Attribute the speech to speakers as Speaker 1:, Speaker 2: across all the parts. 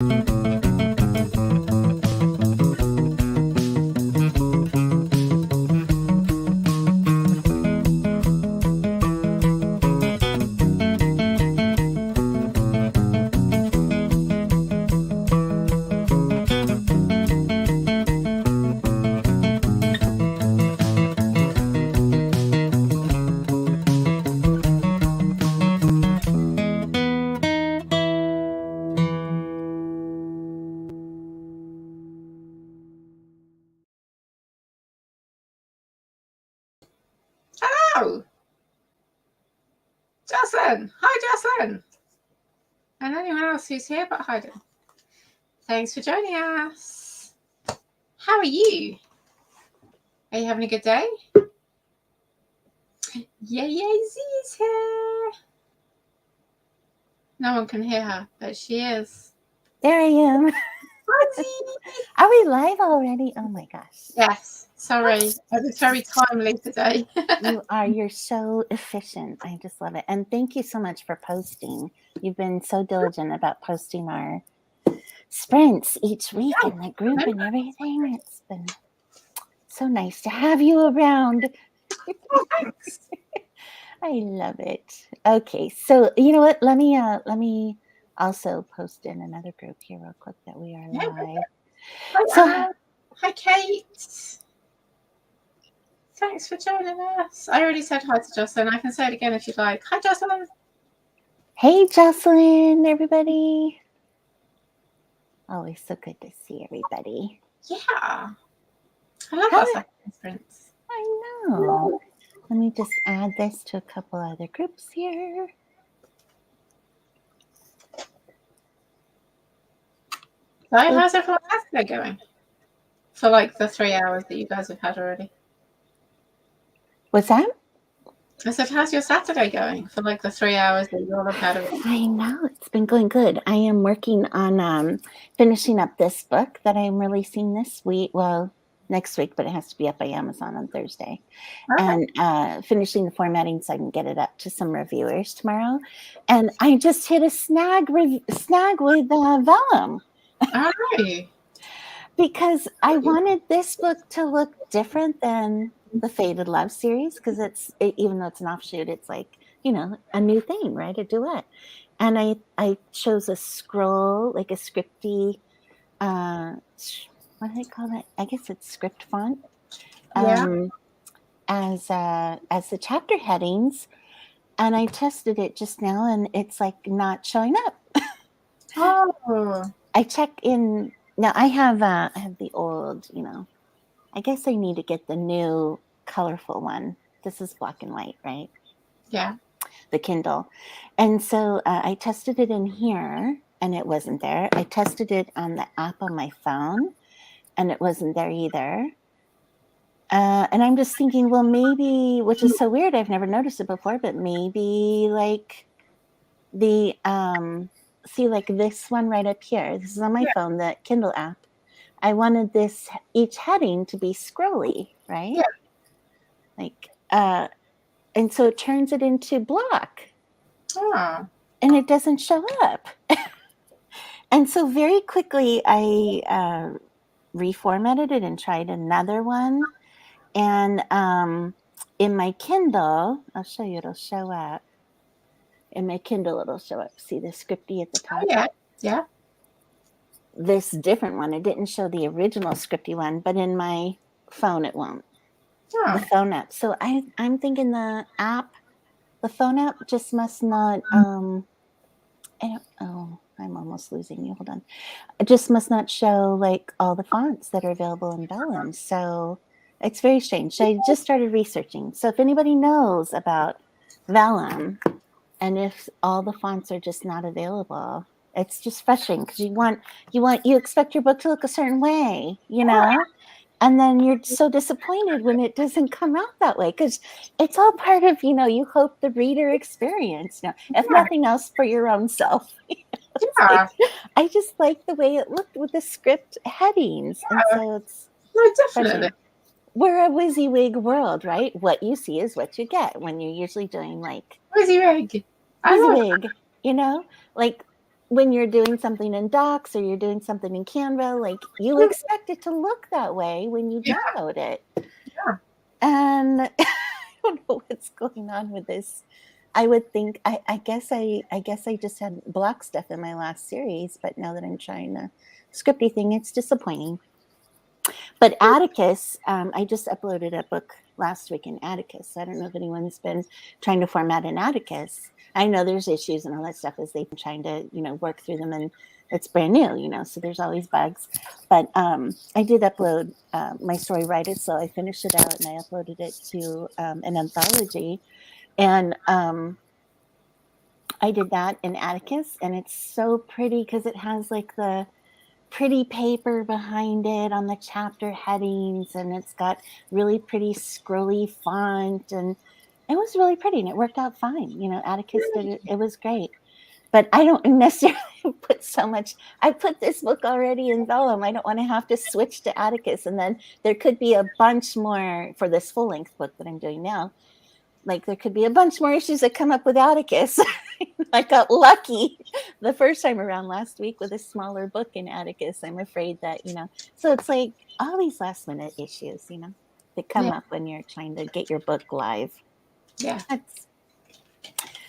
Speaker 1: Hello, Jocelyn. Hi, Jocelyn. And anyone else who's here but Hayden. Thanks for joining us. How are you? Are you having a good day? Yay, Z's here. No one can hear her, but she is.
Speaker 2: There I am.
Speaker 1: Hi,
Speaker 2: Are we live already? Oh my gosh.
Speaker 1: Yes. Sorry. It was very timely today.
Speaker 2: You're so efficient. I just love it. And thank you so much for posting. You've been so diligent about posting our sprints each week in the group and everything. It's been so nice to have you around.
Speaker 1: Thanks.
Speaker 2: I love it. Okay, so you know what? Let me also post in another group here real quick that we are live.
Speaker 1: Hi, Kate. Thanks for joining us. I already said hi to Jocelyn. I can say it again if you'd like. Hi, Jocelyn.
Speaker 2: Hey, Jocelyn, everybody. Always so good to see everybody.
Speaker 1: Yeah. I love our second sprints.
Speaker 2: I know. Let me just add this to a couple other groups here.
Speaker 1: So how's everyone's Saturday going? For like the 3 hours that you guys have had already.
Speaker 2: What's that?
Speaker 1: I said, how's your Saturday going for like the 3 hours that you all have had already?
Speaker 2: I know, it's been going good. I am working on finishing up this book that I'm releasing this week. Well, next week, but it has to be up by Amazon on Thursday. Okay. And finishing the formatting so I can get it up to some reviewers tomorrow. And I just hit a snag with Vellum.
Speaker 1: All right.
Speaker 2: Because I wanted this book to look different than the Faded Love series, because even though it's an offshoot, it's like, you know, a new thing, right? A duet. And I chose a scroll, like a scripty, what do they call it? I guess it's script font. As the chapter headings. And I tested it just now and it's like not showing up.
Speaker 1: Oh.
Speaker 2: I check in. Now I have the old, you know, I guess I need to get the new colorful one. This is black and white, right?
Speaker 1: Yeah.
Speaker 2: The Kindle. And so I tested it in here and it wasn't there. I tested it on the app on my phone and it wasn't there either. And I'm just thinking, well, maybe, which is so weird, I've never noticed it before, but maybe like the, see like this one right up here, this is on my phone, the Kindle app. I wanted this, each heading to be scrolly, right?
Speaker 1: Yeah.
Speaker 2: Like, and so it turns it into block.
Speaker 1: Oh.
Speaker 2: And it doesn't show up. And so very quickly I reformatted it and tried another one. And in my Kindle, I'll show you, it'll show up. In my Kindle, it'll show up. See the scripty at the top?
Speaker 1: Yeah, yeah.
Speaker 2: This different one, it didn't show the original scripty one, but in my phone, it won't. Oh. The phone app. So I'm thinking the phone app just must not, I'm almost losing you. Hold on. It just must not show like all the fonts that are available in Vellum. So it's very strange. So I just started researching. So if anybody knows about Vellum and if all the fonts are just not available, it's just frustrating because you expect your book to look a certain way, you know, and then you're so disappointed when it doesn't come out that way because it's all part of, you know, you hope the reader experience, you know, if nothing else for your own self. Like, I just like the way it looked with the script headings. And so it's
Speaker 1: definitely.
Speaker 2: We're a WYSIWYG world, right? What you see is what you get when you're usually doing like
Speaker 1: WYSIWYG.
Speaker 2: WYSIWYG, you know, like when you're doing something in Docs or you're doing something in Canva, like you expect it to look that way when you download it.
Speaker 1: Yeah.
Speaker 2: And I don't know what's going on with this. I would think I guess I just had block stuff in my last series, but now that I'm trying a scripty thing, it's disappointing. But Atticus, I just uploaded a book last week in Atticus. I don't know if anyone's been trying to format in Atticus. I know there's issues and all that stuff as they've been trying to, work through them, and it's brand new, so there's always bugs. But I did upload my story, Write It, so I finished it out and I uploaded it to an anthology. And I did that in Atticus, and it's so pretty because it has like the pretty paper behind it on the chapter headings, and it's got really pretty scrolly font, and it was really pretty and it worked out fine. Atticus did it. It was great. But I don't necessarily put so much. I put this book already in Vellum. I don't want to have to switch to Atticus. And then there could be a bunch more for this full length book that I'm doing now. Like there could be a bunch more issues that come up with Atticus. I got lucky the first time around last week with a smaller book in Atticus. I'm afraid that, so it's like all these last minute issues, that come up when you're trying to get your book live.
Speaker 1: Yeah.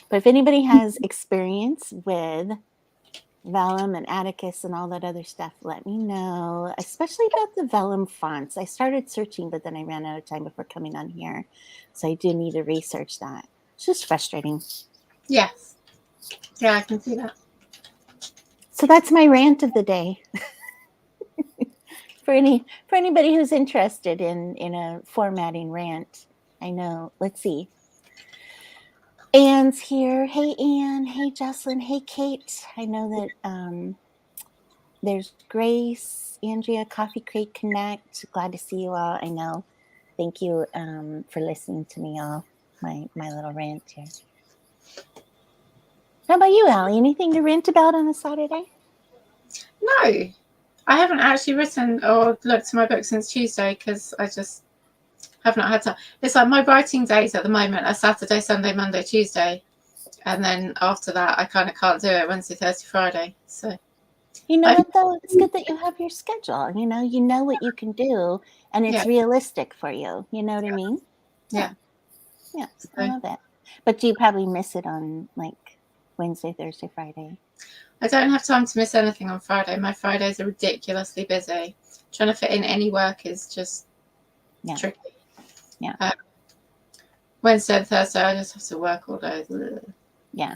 Speaker 2: But if anybody has experience with Vellum and Atticus and all that other stuff, let me know, especially about the Vellum fonts. I started searching, but then I ran out of time before coming on here. So I do need to research that. It's just frustrating.
Speaker 1: Yes. Yeah, I can see that.
Speaker 2: So that's my rant of the day. For anybody who's interested in a formatting rant, I know. Let's see. Anne's here. Hey, Anne. Hey, Jocelyn. Hey, Kate. I know that there's Grace, Andrea, Coffee Crate Connect. Glad to see you all. I know. Thank you for listening to me all, my little rant here. How about you, Allie? Anything to rant about on a Saturday?
Speaker 1: No, I haven't actually written or looked at my book since Tuesday because I just have not had time. It's like my writing days at the moment are Saturday, Sunday, Monday, Tuesday. And then after that, I kind of can't do it Wednesday, Thursday, Friday. So,
Speaker 2: what though? It's good that you have your schedule. You know what you can do, and it's realistic for you. You know what I mean?
Speaker 1: Yeah.
Speaker 2: Yeah, I love it. But you probably miss it on like Wednesday, Thursday, Friday.
Speaker 1: I don't have time to miss anything on Friday. My Fridays are ridiculously busy. Trying to fit in any work is just tricky.
Speaker 2: Yeah.
Speaker 1: Wednesday and Thursday, I just have to work all day.
Speaker 2: Yeah.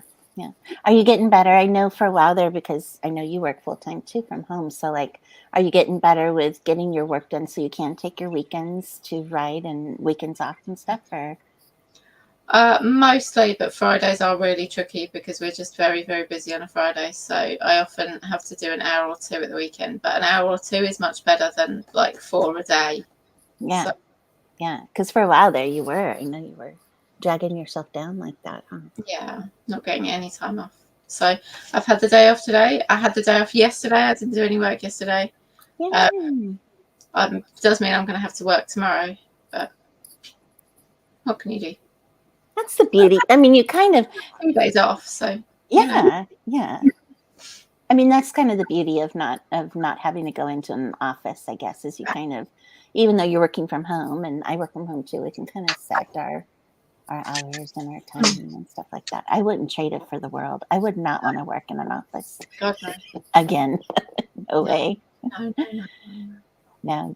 Speaker 2: Are you getting better? I know for a while there, because I know you work full time too from home. So like, are you getting better with getting your work done so you can take your weekends to write and weekends off and stuff? Or
Speaker 1: mostly, but Fridays are really tricky because we're just very, very busy on a Friday. So I often have to do an hour or two at the weekend, but an hour or two is much better than like 4 a day.
Speaker 2: Yeah. Yeah. Because for a while there you were dragging yourself down like that, huh?
Speaker 1: Yeah. Not getting any time off. So I've had the day off today. I had the day off yesterday. I didn't do any work yesterday.
Speaker 2: Yeah.
Speaker 1: Does mean I'm going to have to work tomorrow, but what can you do?
Speaker 2: That's the beauty. I mean, you kind of
Speaker 1: 2 days off, so
Speaker 2: yeah. I mean, that's kind of the beauty of not having to go into an office, I guess, is you kind of, even though you're working from home, and I work from home too, we can kind of set our hours and our timing and stuff like that. I wouldn't trade it for the world. I would not want to work in an office.
Speaker 1: God, no.
Speaker 2: Again. No way. No.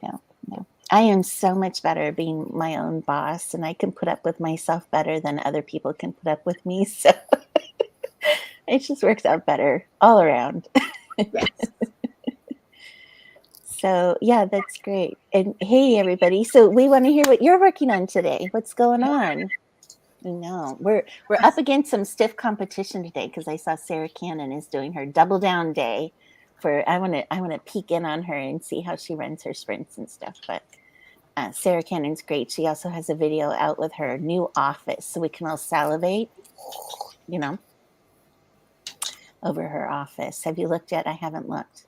Speaker 2: I am so much better being my own boss, and I can put up with myself better than other people can put up with me. So it just works out better all around.
Speaker 1: Yes.
Speaker 2: So yeah, that's great. And hey, everybody. So we want to hear what you're working on today. What's going on? I know we're up against some stiff competition today because I saw Sarah Cannon is doing her double down day. I want to peek in on her and see how she runs her sprints and stuff. But Sarah Cannon's great. She also has a video out with her new office, so we can all salivate, over her office. Have you looked yet? I haven't looked.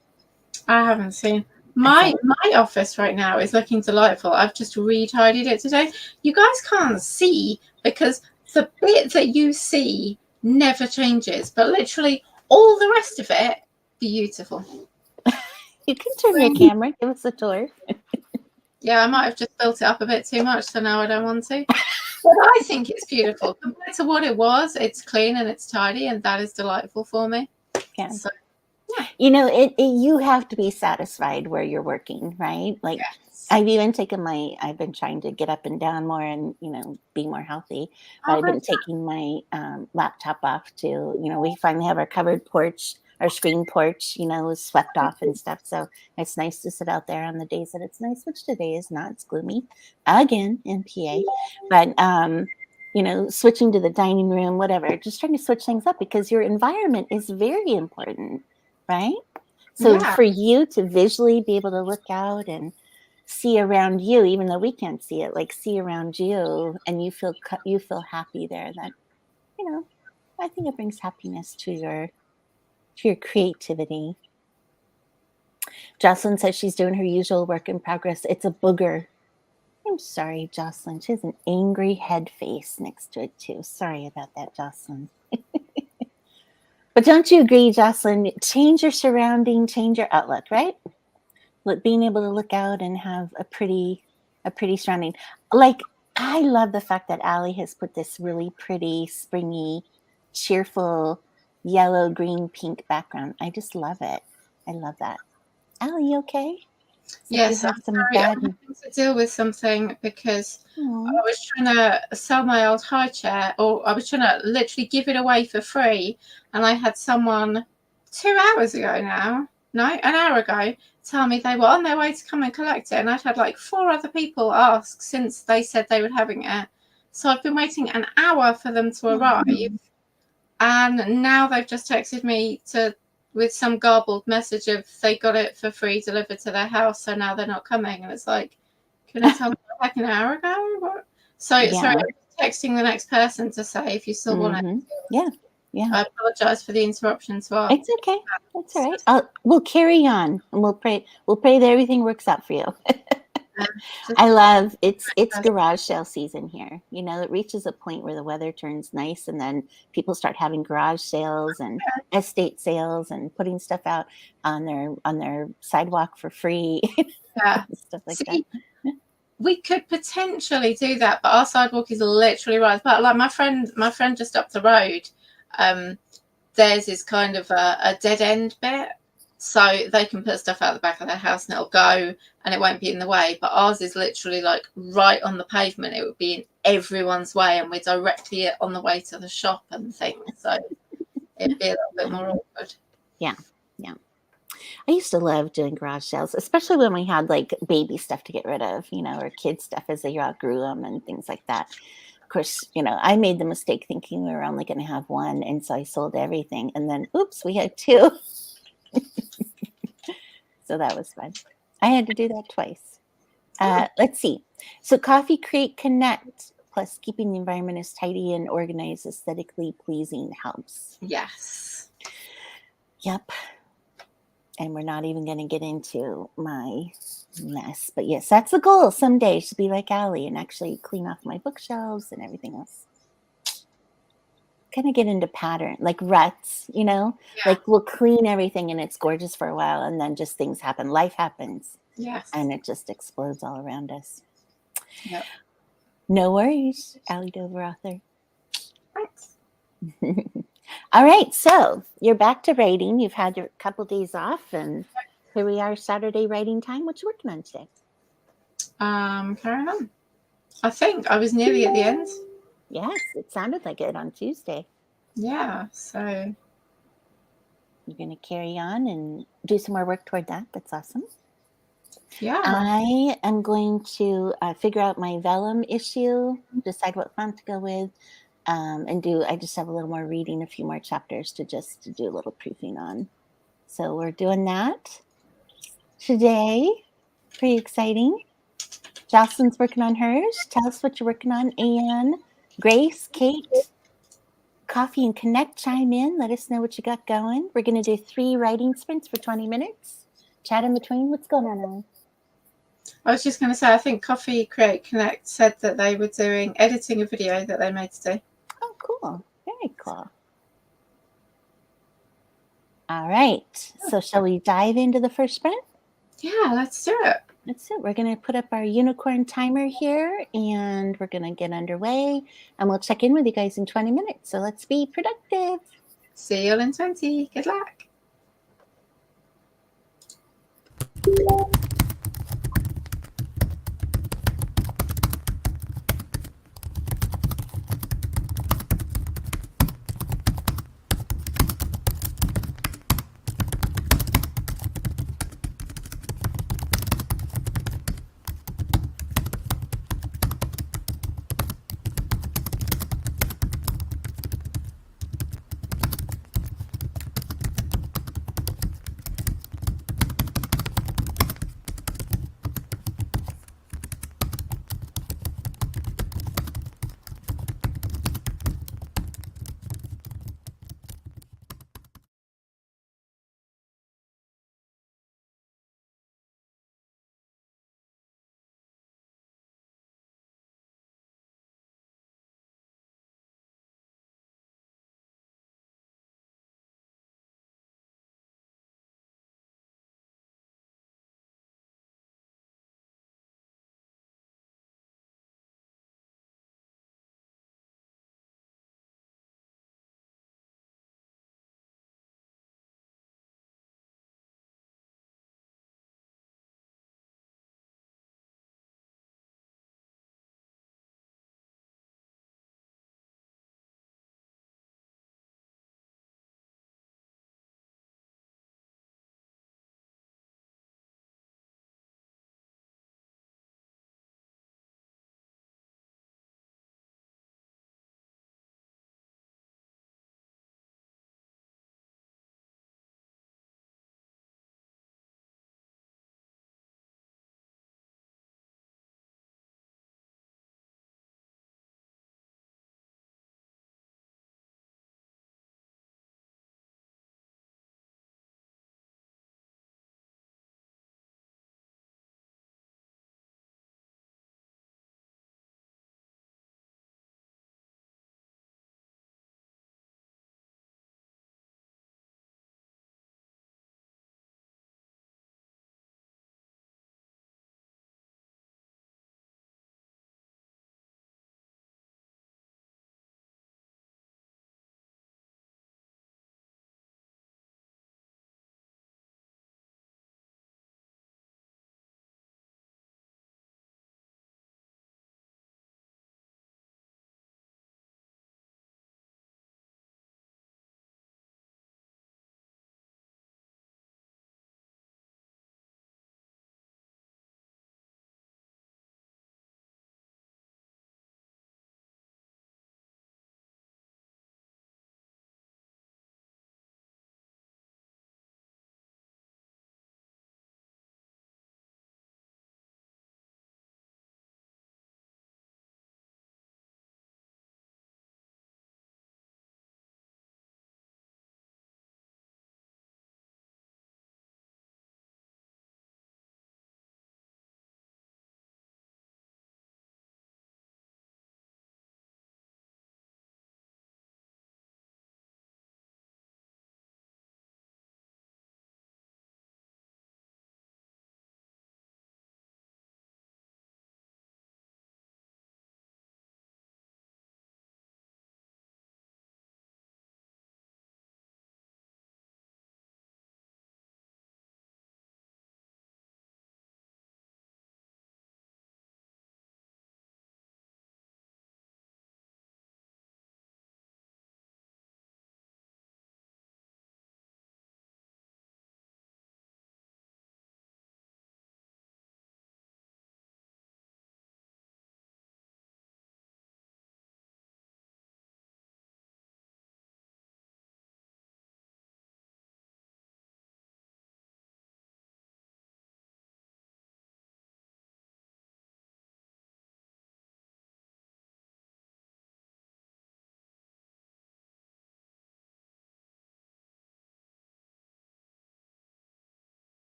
Speaker 1: I haven't seen. My office right now is looking delightful. I've just retidied it today. You guys can't see because the bit that you see never changes, but literally all the rest of it, beautiful.
Speaker 2: You can turn your camera, give us a tour.
Speaker 1: Yeah, I might have just built it up a bit too much, so now I don't want to. But I think it's beautiful. Compared to what it was, it's clean and it's tidy, and that is delightful for me.
Speaker 2: Yeah.
Speaker 1: So,
Speaker 2: you know, you have to be satisfied where you're working, right? Like,
Speaker 1: yes.
Speaker 2: I've been trying to get up and down more and, you know, be more healthy. But I've been taking my laptop off to, you know, we finally have our covered porch, our screen porch, you know, is swept off and stuff. So it's nice to sit out there on the days that it's nice, which today is not. It's gloomy again in PA. But, you know, switching to the dining room, whatever, just trying to switch things up because your environment is very important, right? So for you to visually be able to look out and see around you, even though we can't see it, like see around you, and you feel happy there. That, you know, I think it brings happiness to your creativity. Jocelyn says she's doing her usual work in progress. It's a booger. I'm sorry, Jocelyn. She has an angry head face next to it too. Sorry about that, Jocelyn. But don't you agree, Jocelyn? Change your surrounding, change your outlook, right? Being able to look out and have a pretty surrounding. Like, I love the fact that Allie has put this really pretty, springy, cheerful, yellow, green, pink background. I just love it. I love that. Allie, you okay?
Speaker 1: Yes, I'm having to deal with something because I was trying to sell my old high chair, or I was trying to literally give it away for free, and I had someone 2 hours ago now, no, an hour ago, tell me they were on their way to come and collect it, and I'd had like 4 other people ask since they said they were having it. So I've been waiting an hour for them to arrive, and now they've just texted me with some garbled message of they got it for free delivered to their house, so now they're not coming. And it's like, can I tell them like an hour ago? What? So sorry, I'm texting the next person to say if you still want it.
Speaker 2: Yeah.
Speaker 1: I apologize for the interruption as well.
Speaker 2: It's okay. That's all right. We'll carry on and we'll pray that everything works out for you. I love it's garage sale season here. You know, it reaches a point where the weather turns nice and then people start having garage sales and estate sales and putting stuff out on their sidewalk for free. Stuff like that.
Speaker 1: We could potentially do that, but our sidewalk is literally right. But like my friend just up the road, theirs is kind of a dead end bit. So they can put stuff out the back of their house and it'll go and it won't be in the way. But ours is literally like right on the pavement. It would be in everyone's way and we're directly on the way to the shop and things. So it'd be a little bit more awkward.
Speaker 2: Yeah. I used to love doing garage sales, especially when we had like baby stuff to get rid of, you know, or kid stuff as they outgrew them and things like that. Of course, you know, I made the mistake thinking we were only going to have one. And so I sold everything. And then, oops, we had 2. So that was fun. I had to do that twice. Let's see. So Coffee Create Connect plus keeping the environment as tidy and organized, aesthetically pleasing helps.
Speaker 1: Yes.
Speaker 2: Yep. And we're not even going to get into my mess. But yes, that's the goal someday, to be like Allie and actually clean off my bookshelves and everything else. Kind of get into pattern, like ruts, you know, like we'll clean everything and it's gorgeous for a while. And then just things happen. Life happens.
Speaker 1: Yes.
Speaker 2: And it just explodes all around us.
Speaker 1: Yep.
Speaker 2: No worries, Allie Dover author.
Speaker 1: Thanks.
Speaker 2: All right. So you're back to writing. You've had your couple days off and here we are, Saturday writing time. What you working on today?
Speaker 1: Carrying on. I think I was nearly at the end.
Speaker 2: Yes, it sounded like it on Tuesday.
Speaker 1: Yeah, so
Speaker 2: you're going to carry on and do some more work toward that. That's awesome.
Speaker 1: Yeah.
Speaker 2: I am going to figure out my Vellum issue, decide what font to go with, and I just have a little more reading, a few more chapters to do a little proofing on. So we're doing that today. Pretty exciting. Jocelyn's working on hers. Tell us what you're working on, Anne. Grace, Kate, Coffee and Connect, chime in. Let us know what you got going. We're going to do 3 writing sprints for 20 minutes. Chat in between. What's going on, Ellen?
Speaker 1: I was just going to say, I think Coffee Create Connect said that they were editing a video that they made today.
Speaker 2: Oh, cool. Very cool. All right. So shall we dive into the first sprint?
Speaker 1: Yeah, let's do it.
Speaker 2: That's it. We're going to put up our unicorn timer here and we're going to get underway and we'll check in with you guys in 20 minutes. So let's be productive.
Speaker 1: See you all in 20. Good luck.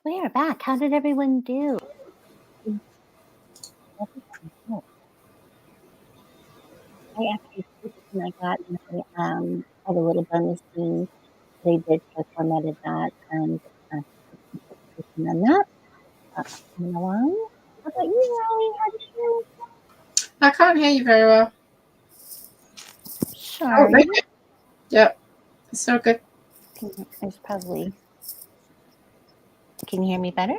Speaker 2: We are back. How did everyone do? I actually I got had a little bonus thing they did, so I formatted that and on that. Coming along. How about you, Allie? How did you?
Speaker 1: I can't hear you very well. Oh,
Speaker 2: Sorry.
Speaker 1: there you go. Yep. It's so good.
Speaker 2: There's probably. Can you hear me better?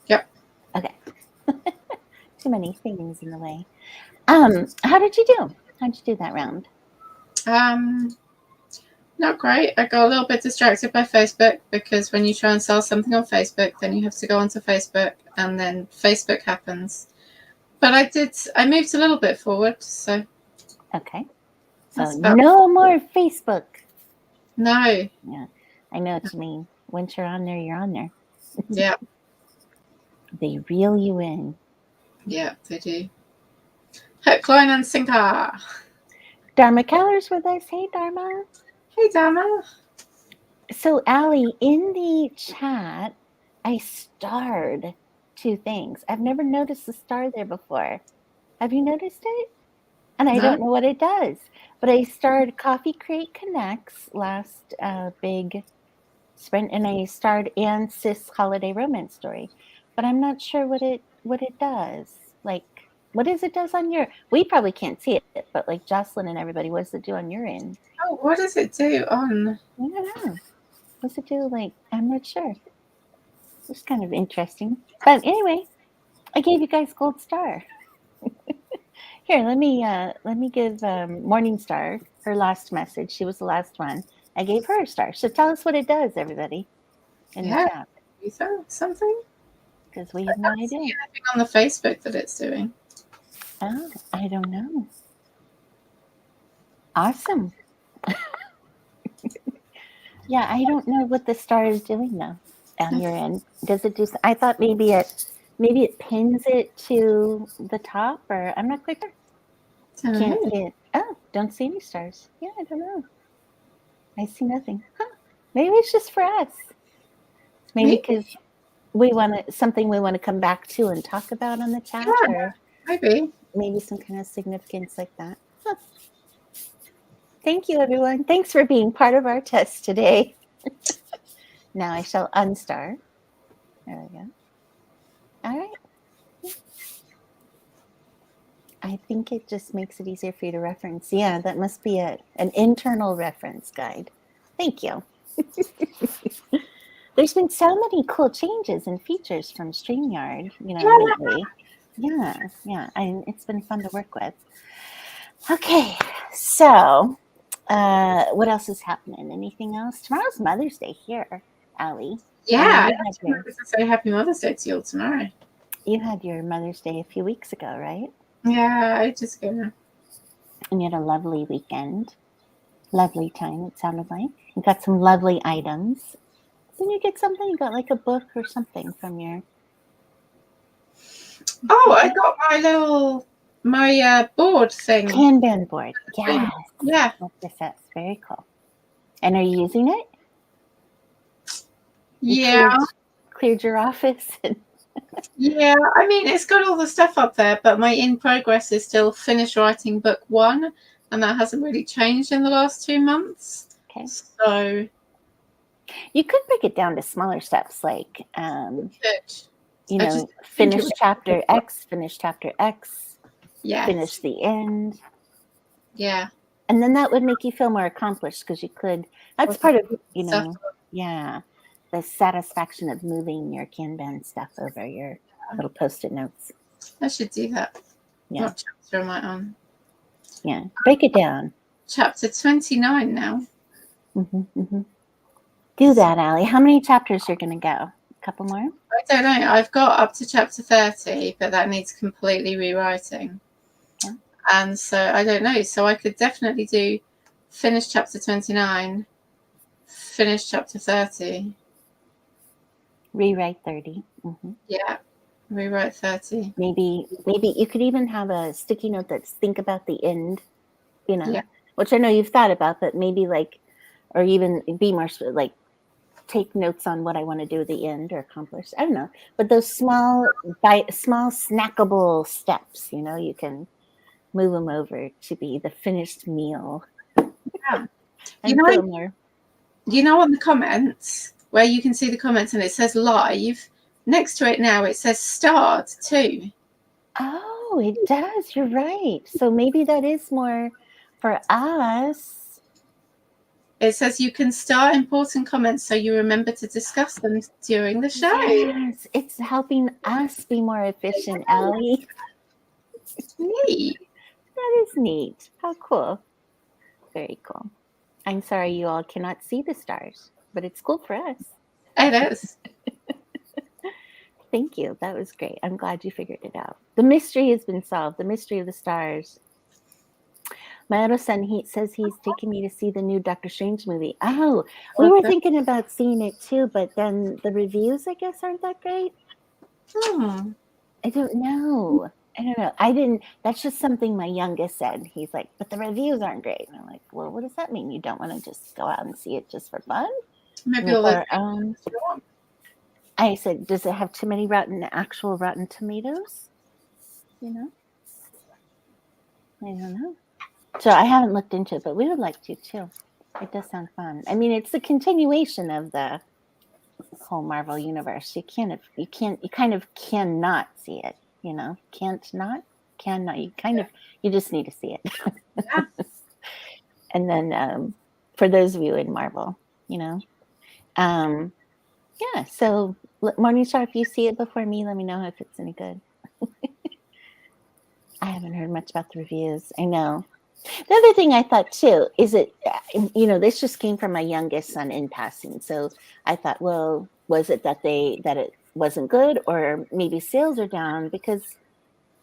Speaker 1: Yep.
Speaker 2: Okay. Too many things in the way. How did you do? How'd you do that round?
Speaker 1: Not great. I got a little bit distracted by Facebook because when you try and sell something on Facebook, then you have to go onto Facebook and then Facebook happens. But I moved a little bit forward, so.
Speaker 2: Okay. So no more Facebook.
Speaker 1: No.
Speaker 2: Yeah, I know what you mean. Once you're on there, you're on there.
Speaker 1: Yeah.
Speaker 2: They reel you in.
Speaker 1: Yeah, they do. Hook, line, and sinker.
Speaker 2: Dharma Keller's with us. Hey, Dharma.
Speaker 1: Hey, Dharma.
Speaker 2: So, Allie, in the chat, I starred 2 things. I've never noticed the star there before. Have you noticed it? And I don't know what it does, but I starred Coffee Crate Connects last big sprint, and I starred Anne Sis Holiday Romance Story, but I'm not sure what it does. Like, what does it does on your? We probably can't see it, but like Jocelyn and everybody, what does it do on your end?
Speaker 1: Oh, what does it do on?
Speaker 2: I don't know. What's it do? Like, I'm not sure. It's kind of interesting. But anyway, I gave you guys gold star. Here, let me give Morningstar her last message. She was the last one. I gave her a star. So tell us what it does, everybody, in the chat.
Speaker 1: You found something?
Speaker 2: Because we have no idea.
Speaker 1: Anything on the Facebook that it's doing?
Speaker 2: Oh, I don't know. Awesome. Yeah, I don't know what the star is doing though on your end. Does it do? I thought maybe it pins it to the top, or I'm not quite sure. Can't see it. Oh, don't see any stars. Yeah, I don't know. I see nothing. Huh. Maybe it's just for us. Maybe because we want something we want to come back to and talk about on the chat, or maybe some kind of significance like that. Huh. Thank you, everyone. Thanks for being part of our test today. Now I shall unstar. There we go. All right. I think it just makes it easier for you to reference. Yeah, that must be an internal reference guide. Thank you. There's been so many cool changes and features from StreamYard, lately. Yeah. It's been fun to work with. Okay, so what else is happening? Anything else? Tomorrow's Mother's Day here, Allie.
Speaker 1: Yeah, I wanted to say Happy Mother's Day to you all tomorrow.
Speaker 2: You had your Mother's Day a few weeks ago, right?
Speaker 1: Yeah, I just go.
Speaker 2: And you had a lovely weekend. Lovely time, it sounded like. You got some lovely items. Didn't you get something? You got like a book or something from your...
Speaker 1: Oh, I got my board thing.
Speaker 2: Kanban board. Yes.
Speaker 1: Yeah.
Speaker 2: That's very cool. And are you using it?
Speaker 1: Yeah.
Speaker 2: Cleared your office?
Speaker 1: Yeah, I mean, it's got all the stuff up there, but my in progress is still finish writing book 1, and that hasn't really changed in the last 2 months.
Speaker 2: Okay.
Speaker 1: So
Speaker 2: you could break it down to smaller steps, like finish chapter X, finish chapter X, finish the end.
Speaker 1: Yeah.
Speaker 2: And then that would make you feel more accomplished because you could, that's part of, the satisfaction of moving your Kanban stuff over your little Post-it notes.
Speaker 1: I should do that.
Speaker 2: Yeah.
Speaker 1: Not chapter on my own.
Speaker 2: Yeah. Break it down.
Speaker 1: Chapter 29 now.
Speaker 2: Do that, Allie. How many chapters are going to go? A couple more?
Speaker 1: I don't know. I've got up to chapter 30, but that needs completely rewriting. Okay. And so I don't know. So I could definitely do finish chapter 29, finish chapter 30.
Speaker 2: Rewrite 30.
Speaker 1: Yeah. Rewrite 30.
Speaker 2: Maybe you could even have a sticky note that's think about the end, which I know you've thought about, but maybe or even be more like take notes on what I want to do at the end or accomplish. I don't know, but those small snackable steps, you can move them over to be the finished meal.
Speaker 1: Yeah.
Speaker 2: And feel more.
Speaker 1: On the comments where you can see the comments and it says live, next to it now it says start too.
Speaker 2: Oh, it does. You're right. So maybe that is more for us.
Speaker 1: It says you can start important comments so you remember to discuss them during the show.
Speaker 2: Yes, it's helping us be more efficient, Allie.
Speaker 1: Neat.
Speaker 2: That is neat. How cool. Very cool. I'm sorry you all cannot see the stars, but it's cool for us.
Speaker 1: It is.
Speaker 2: Thank you. That was great. I'm glad you figured it out. The mystery has been solved. The mystery of the stars. My other son, he says he's taking me to see the new Doctor Strange movie. Oh, we were thinking about seeing it too, but then the reviews, I guess, aren't that great. I don't know. That's just something my youngest said. He's like, but the reviews aren't great. And I'm like, well, what does that mean? You don't want to just go out and see it just for fun?
Speaker 1: Maybe
Speaker 2: I said, does it have too many actual rotten tomatoes? I don't know. So I haven't looked into it, but we would like to too. It does sound fun. I mean, it's the continuation of the whole Marvel universe. You kind of cannot see it. Cannot. You just need to see it.
Speaker 1: Yeah.
Speaker 2: And then for those of you in Marvel, yeah. So Morningstar, if you see it before me, let me know if it's any good. I haven't heard much about the reviews. I know. The other thing I thought too is this just came from my youngest son in passing. So I thought, well, was it that it wasn't good, or maybe sales are down? Because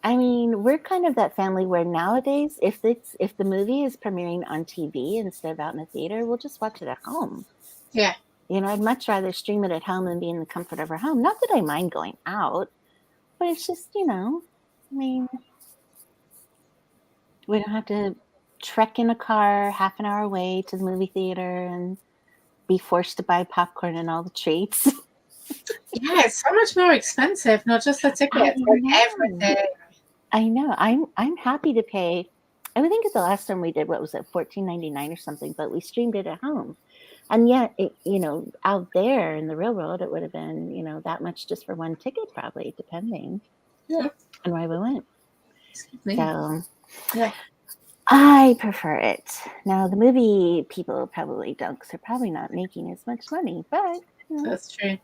Speaker 2: I mean, we're kind of that family where nowadays, if the movie is premiering on TV instead of out in the theater, we'll just watch it at home.
Speaker 1: Yeah.
Speaker 2: I'd much rather stream it at home and be in the comfort of our home. Not that I mind going out, but it's just, I mean, we don't have to trek in a car half an hour away to the movie theater and be forced to buy popcorn and all the treats.
Speaker 1: Yeah, it's so much more expensive, not just the tickets, but everything.
Speaker 2: I know. I'm happy to pay. I would think at the last time we did, what was it, $14.99 or something, but we streamed it at home. And yet, out there in the real world, it would have been, that much just for one ticket, probably, depending on where we went. So,
Speaker 1: yeah.
Speaker 2: I prefer it. Now, the movie people probably don't, because they're probably not making as much money, but
Speaker 1: that's true.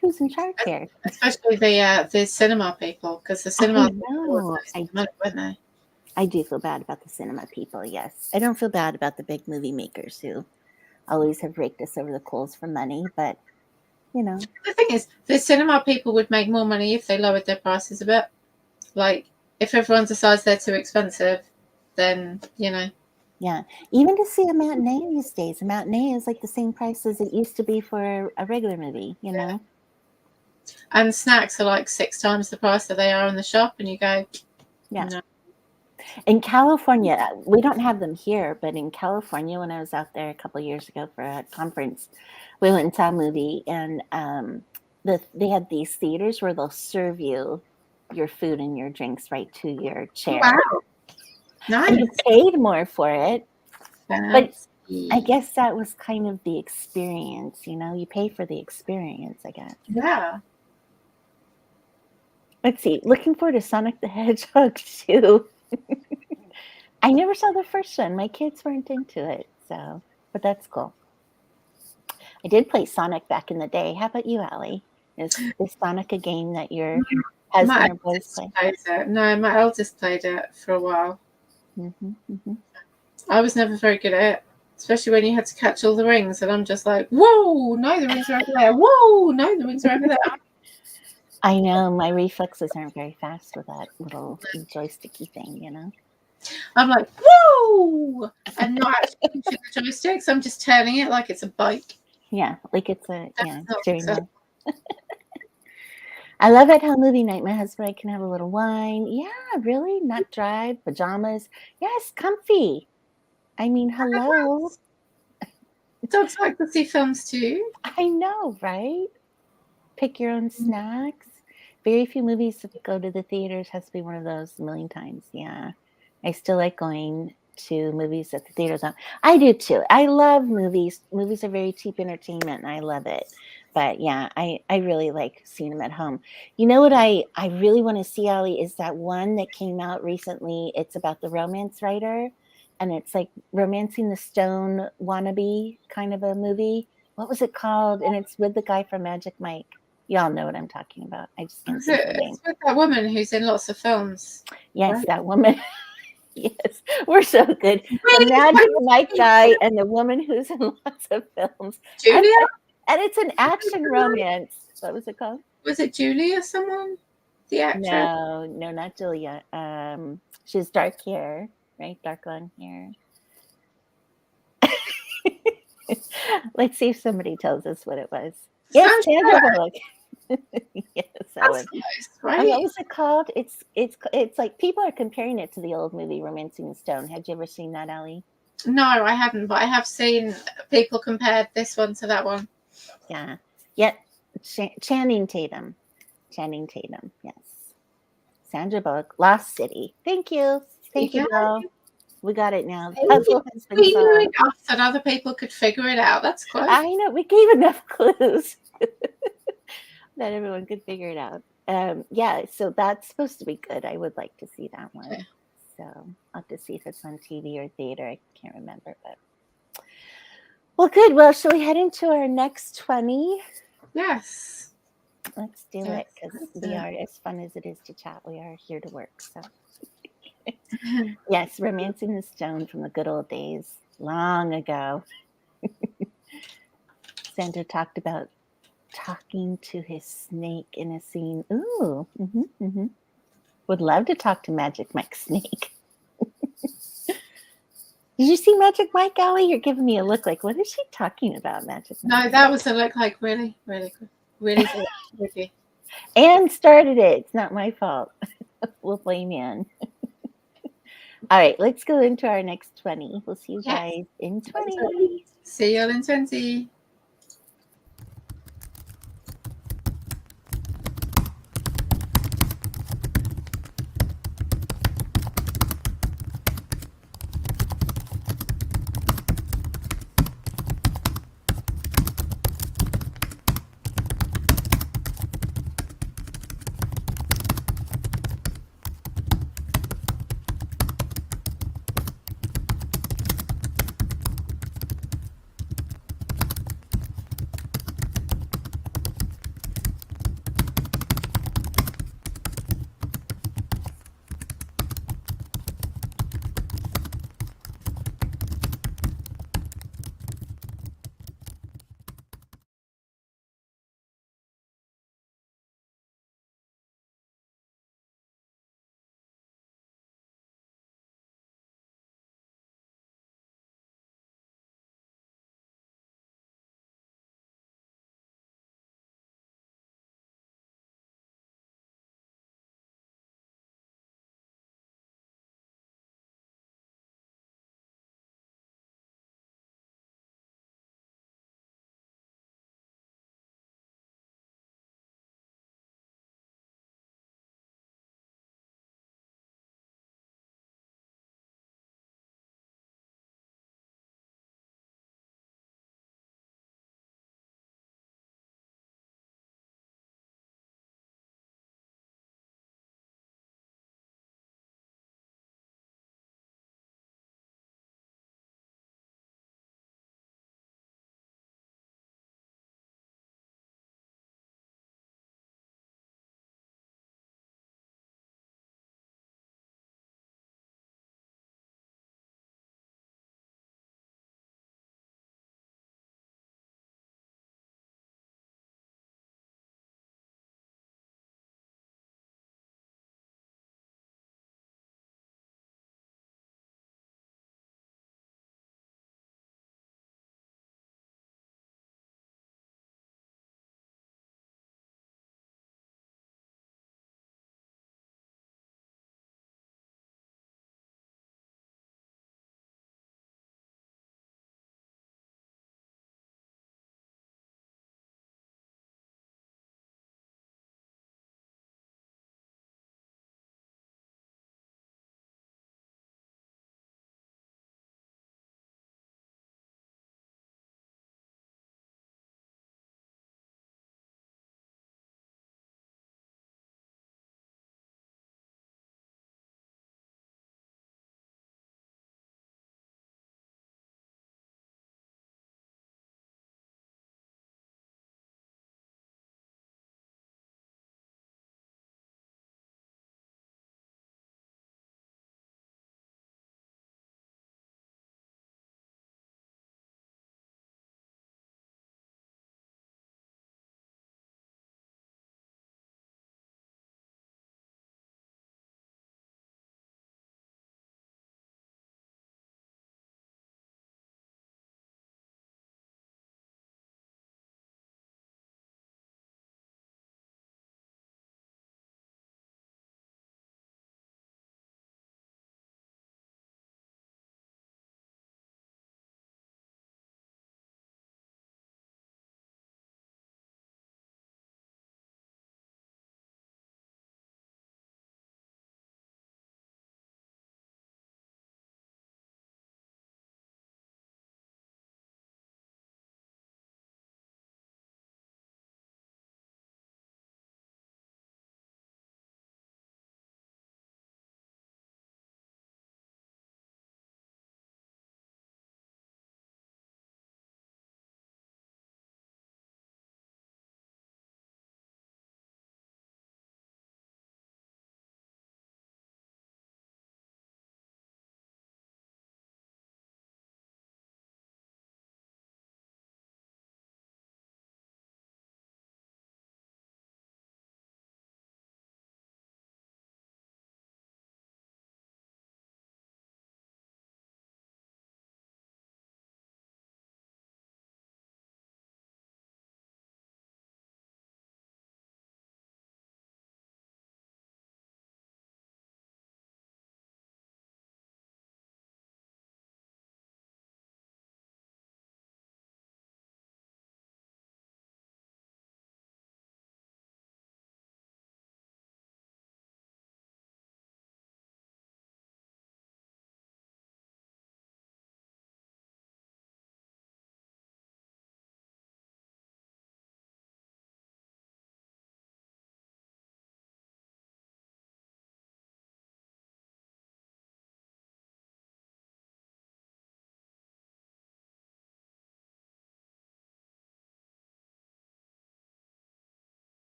Speaker 2: Who's in charge here?
Speaker 1: Especially the cinema people, because the cinema people money, weren't they?
Speaker 2: I do feel bad about the cinema people, yes. I don't feel bad about the big movie makers who always have raked us over the coals for money, but, The
Speaker 1: thing is, the cinema people would make more money if they lowered their prices a bit. Like, if everyone decides they're too expensive, then,
Speaker 2: Yeah. Even to see a matinee these days, a matinee is like the same price as it used to be for a regular movie,
Speaker 1: Yeah. And snacks are like 6 times the price that they are in the shop, and you go,
Speaker 2: yeah. No. In California, we don't have them here, but in California, when I was out there a couple of years ago for a conference, we went and saw a movie, and they had these theaters where they'll serve you your food and your drinks right to your chair.
Speaker 1: Wow. Nice.
Speaker 2: And you paid more for it, but I guess that was kind of the experience, You pay for the experience, I guess.
Speaker 1: Yeah.
Speaker 2: Let's see. Looking forward to Sonic the Hedgehog 2. I never saw the first one. My kids weren't into it, but that's cool. I did play Sonic back in the day. How about you, Allie? Is Sonic a game that your husband or boys play?
Speaker 1: No, my eldest played it for a while. I was never very good at it, especially when you had to catch all the rings, and I'm just like, whoa, no, the rings are over there. Whoa, no, the rings are over there.
Speaker 2: I know, my reflexes aren't very fast with that little joysticky thing,
Speaker 1: I'm like, whoa! And not actually pushing the joysticks, I'm just turning it like it's a bike.
Speaker 2: Yeah, like it's steering wheel. I love it how movie night, my husband and I can have a little wine. Yeah, really? Not dry, pajamas. Yes, comfy. I mean, hello.
Speaker 1: Dogs like to see films too.
Speaker 2: I know, right? Pick your own snacks. Very few movies that go to the theaters. Has to be one of those a million times. Yeah. I still like going to movies at the theaters. I do too. I love movies. Movies are very cheap entertainment and I love it. But yeah, I really like seeing them at home. You know what I really want to see, Allie, is that one that came out recently. It's about the romance writer and it's like Romancing the Stone wannabe kind of a movie. What was it called? And it's with the guy from Magic Mike. Y'all know what I'm talking about. I just can't think of her name.
Speaker 1: It's with that woman who's in lots of films.
Speaker 2: Yes,
Speaker 1: Right?
Speaker 2: that woman. Yes, we're so good. The
Speaker 1: Really?
Speaker 2: Magic Mike guy and the woman who's in lots of films.
Speaker 1: Julia?
Speaker 2: And it's an action romance. What was it called?
Speaker 1: Was it Julia someone? The actress?
Speaker 2: No, not Julia. She has dark hair, right? Dark blonde hair. Let's see if somebody tells us what it was. Yes, Sandra Bullock. Yes, that one.
Speaker 1: Nice, right?
Speaker 2: And what was it called? It's like people are comparing it to the old movie Romancing the Stone. Had you ever seen that, Allie?
Speaker 1: No, I haven't, but I have seen people compare this one to that one.
Speaker 2: Yeah. Yep. Channing Tatum. Yes. Sandra Bullock. Lost City. Thank you. Thank you, girl. We got it now. The puzzle has been
Speaker 1: We knew
Speaker 2: solved.
Speaker 1: enough that other people could figure it out. That's close.
Speaker 2: I know. We gave enough clues that everyone could figure it out. Yeah, so that's supposed to be good. I would like to see that one.
Speaker 1: Okay.
Speaker 2: So I'll have to see if it's on TV or theater. I can't remember, but well, good. Well, shall we head into our next 20?
Speaker 1: Yes.
Speaker 2: Let's do it because we are, as fun as it is to chat, we are here to work. So yes, Romancing the Stone from the good old days, long ago. Sandra talked about talking to his snake in a scene. Ooh, would love to talk to Magic Mike Snake. Did you see Magic Mike, Allie? You're giving me a look like, what is she talking about, Magic Mike?
Speaker 1: No, that was a look like really, really good. Really good with you.
Speaker 2: Anne started it. It's not my fault. We'll blame Anne. All right, let's go into our next 20. We'll see you guys in 20.
Speaker 1: See you all in 20.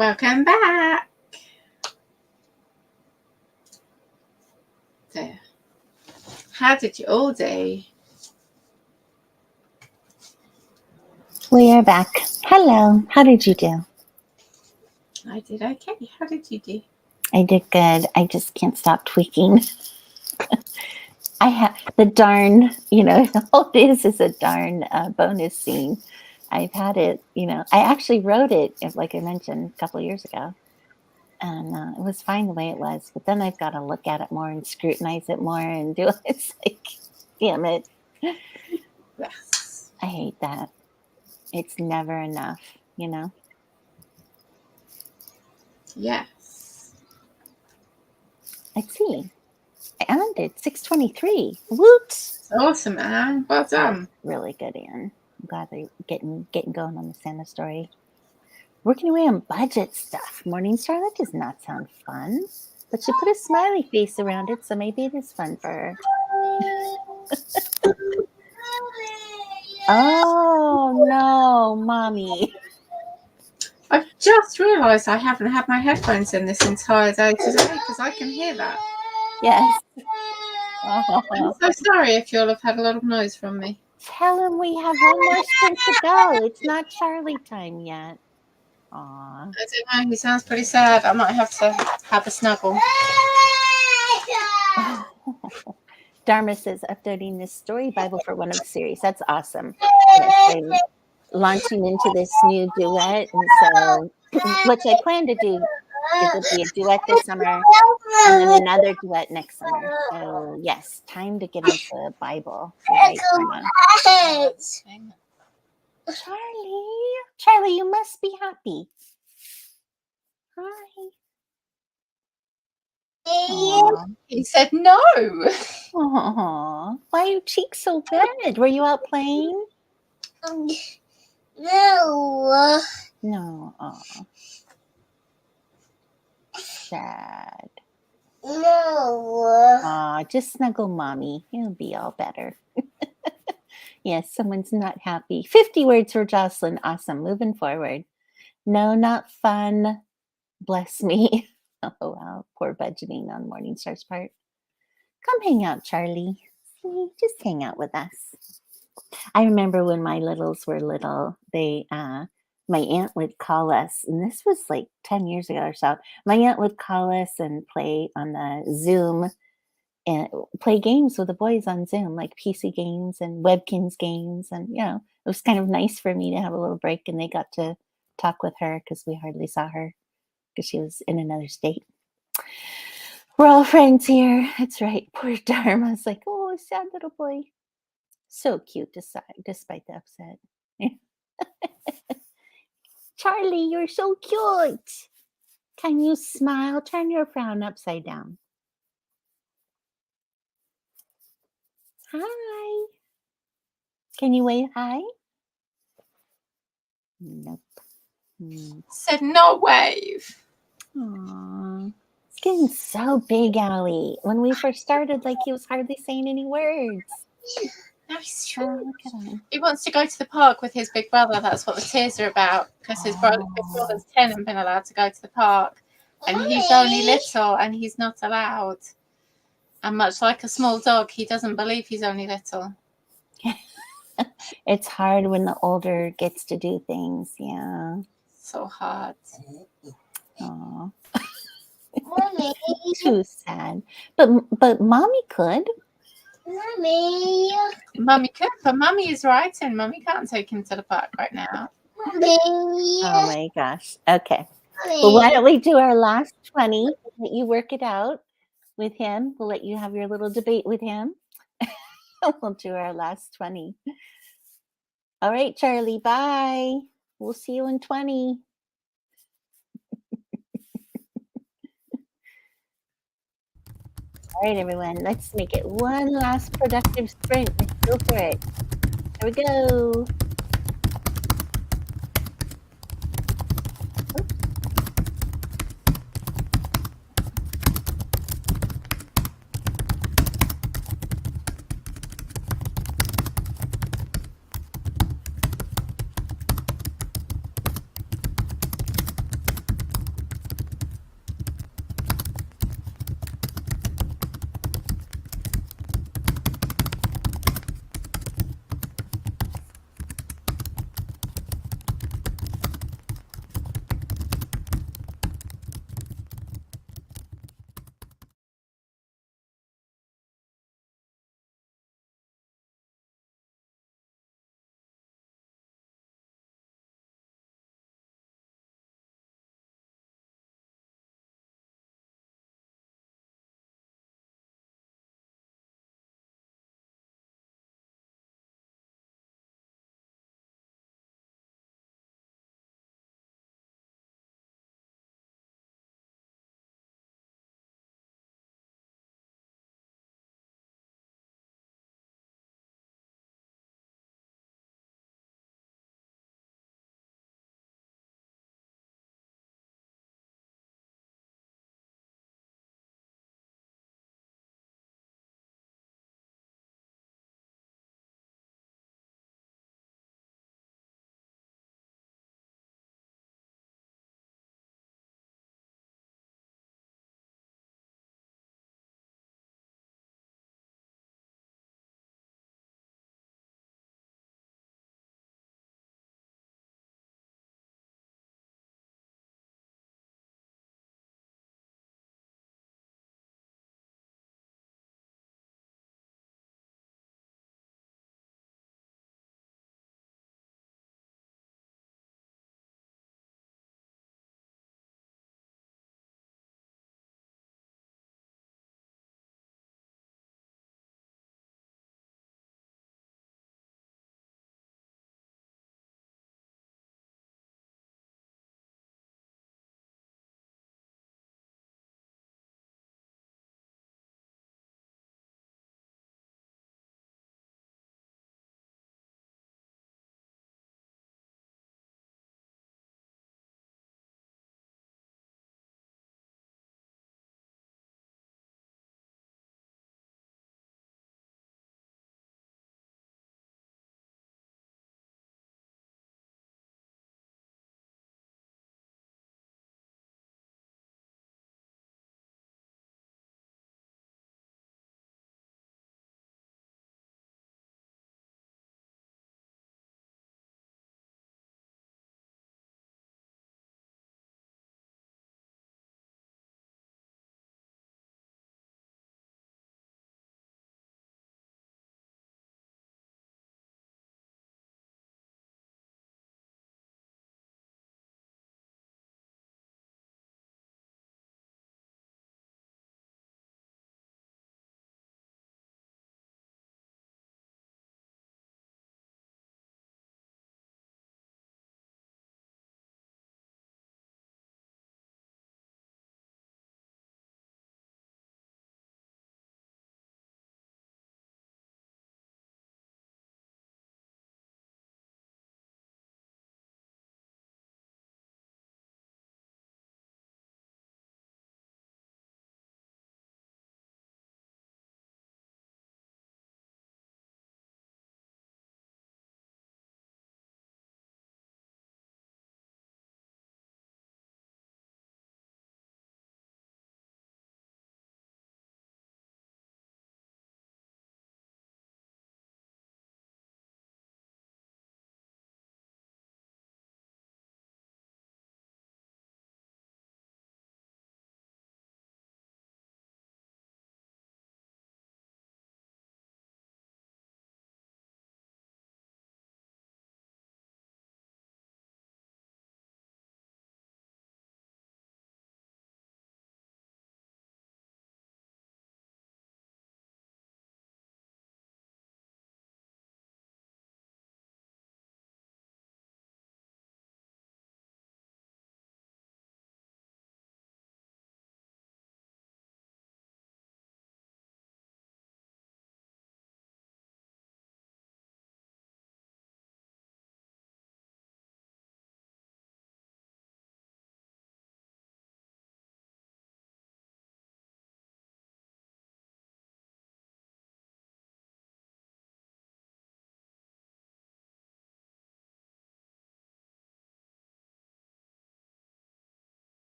Speaker 1: Welcome back. There. How did you all do?
Speaker 2: We are back. Hello. How did you do?
Speaker 1: I did okay. How did you do?
Speaker 2: I did good. I just can't stop tweaking. I have the darn, all this is a darn bonus scene. I've had it, I actually wrote it, like I mentioned, a couple of years ago. And it was fine the way it was. But then I've got to look at it more and scrutinize it more and do it. It's like, damn it.
Speaker 1: Yes.
Speaker 2: I hate that. It's never enough,
Speaker 1: Yes.
Speaker 2: Let's see. I earned it. 623. Woot!
Speaker 1: Awesome, Anne. Well done.
Speaker 2: Really good, Anne. I'm glad they're getting going on the Santa story. Working away on budget stuff. Morningstar, that does not sound fun. But she put a smiley face around it, so maybe it is fun for her. Oh, no, Mommy.
Speaker 1: I've just realised I haven't had my headphones in this entire day today because I can hear that.
Speaker 2: Yes.
Speaker 1: I'm so sorry if you'll have had a lot of noise from me.
Speaker 2: Tell him we have one more sprint to go. It's not Charlie time yet. Aw.
Speaker 1: I don't know. He sounds pretty sad. I might have to have a snuggle.
Speaker 2: Dharma says, updating this story Bible for one of the series. That's awesome. Yes, I'm launching into this new duet. And so, which I plan to do, it'll be a duet this summer and then another duet next summer. So, yes, time to get into the Bible. Right, Charlie, you must be happy. Hi.
Speaker 1: Aww. He said no.
Speaker 2: Aww. Why are your cheeks so red? Were you out playing?
Speaker 3: No.
Speaker 2: No. Aww. Sad.
Speaker 3: No.
Speaker 2: Aw, just snuggle Mommy. It'll be all better. Yes, someone's not happy. 50 words for Jocelyn. Awesome. Moving forward. No, not fun. Bless me. Oh, wow. Poor budgeting on Morningstar's part. Come hang out, Charlie. See, just hang out with us. I remember when my littles were little, my aunt would call us, and this was like 10 years ago or so. My aunt would call us and play on the Zoom and play games with the boys on Zoom, like PC games and Webkins games. And, it was kind of nice for me to have a little break, and they got to talk with her because we hardly saw her because she was in another state. We're all friends here. That's right. Poor Dharma's like, oh, sad little boy. So cute despite the upset. Charlie, you're so cute. Can you smile? Turn your frown upside down. Hi. Can you wave hi? Nope.
Speaker 1: Said no wave.
Speaker 2: Aww. It's getting so big, Allie. When we first started, he was hardly saying any words.
Speaker 1: No, he's true.
Speaker 2: Oh, look at him.
Speaker 1: He wants to go to the park with his big brother. That's what the tears are about. Because his big brother's 10 and been allowed to go to the park. And he's only little and he's not allowed. And much like a small dog, he doesn't believe he's only little.
Speaker 2: It's hard when the older gets to do things. Yeah.
Speaker 1: So hard.
Speaker 2: Aww.
Speaker 3: Mommy.
Speaker 2: Too sad. But Mommy could.
Speaker 3: Mommy
Speaker 1: could, but Mummy is writing. Mummy can't take him to the park right now.
Speaker 3: Mommy.
Speaker 2: Oh my gosh. Okay. Well, why don't we do our last 20? Let you work it out with him. We'll let you have your little debate with him. We'll do our last 20. All right, Charlie. Bye. We'll see you in 20. All right, everyone. Let's make it one last productive sprint. Let's go for it. Here we go.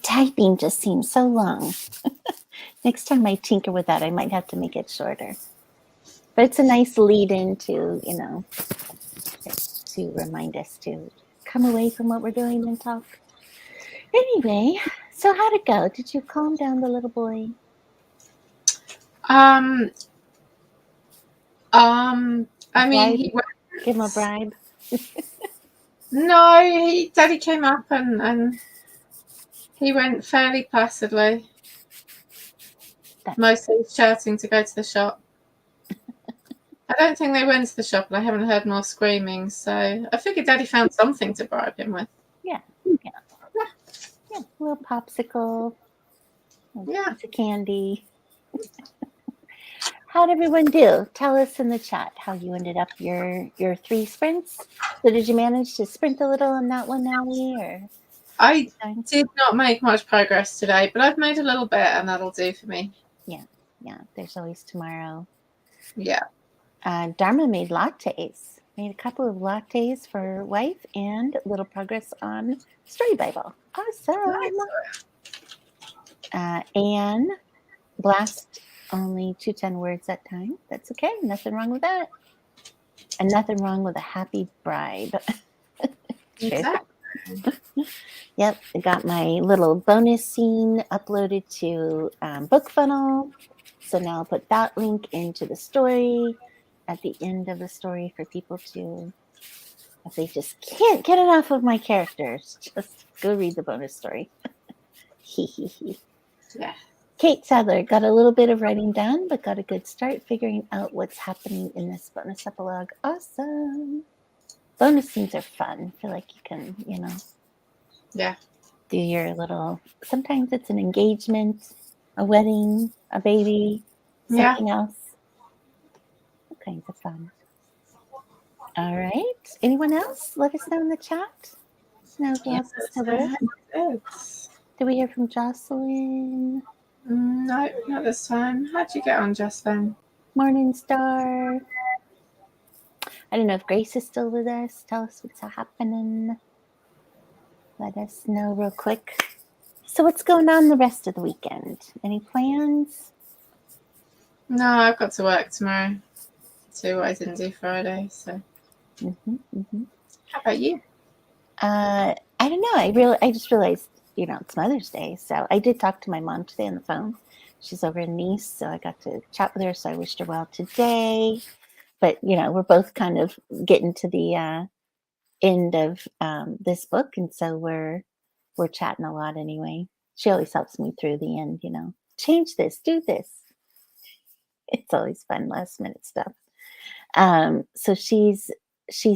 Speaker 2: typing just seems so long. Next time I tinker with that, I might have to make it shorter. But it's a nice lead in to, to remind us to come away from what we're doing and talk. Anyway, so how'd it go? Did you calm down the little boy?
Speaker 1: I mean, he went.
Speaker 2: Give him a bribe.
Speaker 1: No, Daddy came up and he went fairly placidly. Mostly shouting to go to the shop. I don't think they went to the shop, and I haven't heard more screaming. So I figured Daddy found something to bribe him with.
Speaker 2: Yeah. A little popsicle. A piece of candy. How'd everyone do? Tell us in the chat how you ended up your 3 sprints. So did you manage to sprint a little on that one, Allie? Or
Speaker 1: I did not make much progress today, but I've made a little bit, and that'll do for me.
Speaker 2: Yeah. There's always tomorrow.
Speaker 1: Yeah.
Speaker 2: Dharma made lattes. Made a couple of lattes for wife and a little progress on Story Bible. Awesome.
Speaker 1: Nice.
Speaker 2: Anne blast only 210 words at time. That's okay. Nothing wrong with that. And nothing wrong with a happy bribe.
Speaker 1: Exactly.
Speaker 2: Yep. I got my little bonus scene uploaded to BookFunnel. So now I'll put that link into the story at the end of the story for people to, if they just can't get enough of my characters, just go read the bonus story.
Speaker 1: Yeah.
Speaker 2: Kate Sadler got a little bit of writing done, but got a good start figuring out what's happening in this bonus epilogue. Awesome. Bonus scenes are fun. I feel like you can, do your little, sometimes it's an engagement, a wedding, a baby, something else. All kinds of fun. All right. Anyone else? Let us know in the chat. No, else is still with us. Did we hear from Jocelyn?
Speaker 1: No, not this time. How'd you get on, Jocelyn?
Speaker 2: Morning Star. I don't know if Grace is still with us. Tell us what's happening. Let us know real quick. So what's going on the rest of the weekend? Any plans?
Speaker 1: No, I've got to work tomorrow. So I didn't do Friday. So. How about you?
Speaker 2: I don't know. I just realized, it's Mother's Day. So I did talk to my mom today on the phone. She's over in Nice, so I got to chat with her. So I wished her well today. But, we're both kind of getting to the end of this book. And so we're chatting a lot anyway. She always helps me through the end, change this, do this. It's always fun last minute stuff. So she's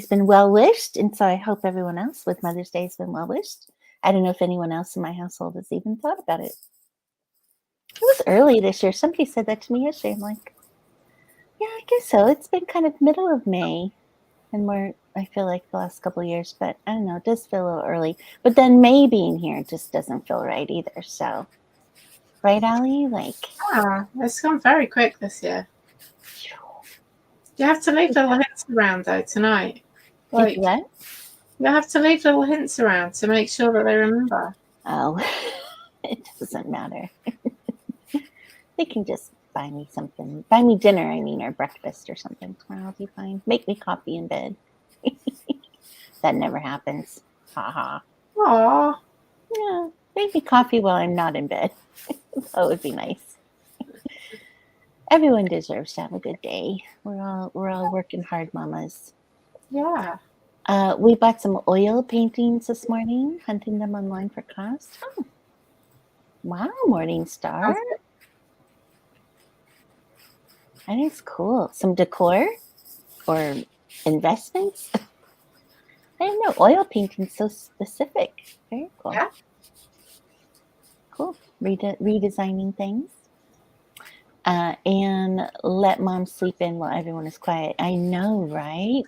Speaker 2: been well wished. And so I hope everyone else with Mother's Day has been well wished. I don't know if anyone else in my household has even thought about it. It was early this year. Somebody said that to me yesterday. I'm like, yeah, I guess so. It's been kind of middle of May and I feel like the last couple of years, but I don't know, it does feel a little early. But then May being here just doesn't feel right either. So, right, Allie?
Speaker 1: It's gone very quick this year. You have to leave little hints around though tonight.
Speaker 2: What?
Speaker 1: You have to leave little hints around to make sure that they remember.
Speaker 2: Oh, it doesn't matter. They can just buy me something. Buy me dinner, or breakfast or something tomorrow. I'll be fine. Make me coffee in bed. That never happens. Ha ha.
Speaker 1: Aww.
Speaker 2: Yeah, make me coffee while I'm not in bed. That would be nice. Everyone deserves to have a good day. We're all working hard, mamas.
Speaker 1: Yeah.
Speaker 2: We bought some oil paintings this morning, hunting them online for cost. Oh. Wow, Morningstar. That is cool. Some decor or investments. I didn't know oil painting so specific. Very cool.
Speaker 1: Yeah.
Speaker 2: Cool. Redesigning things. And let mom sleep in while everyone is quiet. I know, right?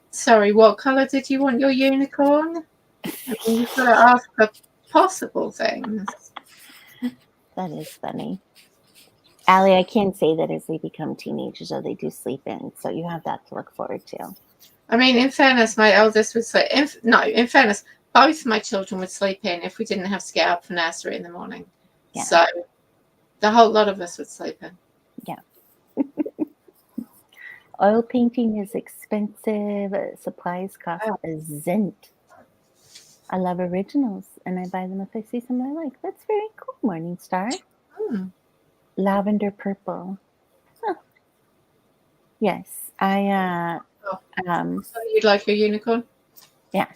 Speaker 1: Sorry, what colour did you want your unicorn? You've got to ask for possible things.
Speaker 2: That is funny. Allie, I can say that as they become teenagers, they do sleep in. So you have that to look forward to.
Speaker 1: I mean, in fairness, my eldest would say, in fairness, both my children would sleep in if we didn't have to get up for nursery in the morning.
Speaker 2: Yeah.
Speaker 1: So the whole lot of us would sleep in.
Speaker 2: Yeah. Oil painting is expensive. Supplies cost a cent. I love originals, and I buy them if I see something I like. That's very cool, Morningstar. Lavender purple. Huh. Yes, I.
Speaker 1: So you'd like your unicorn?
Speaker 2: Yeah.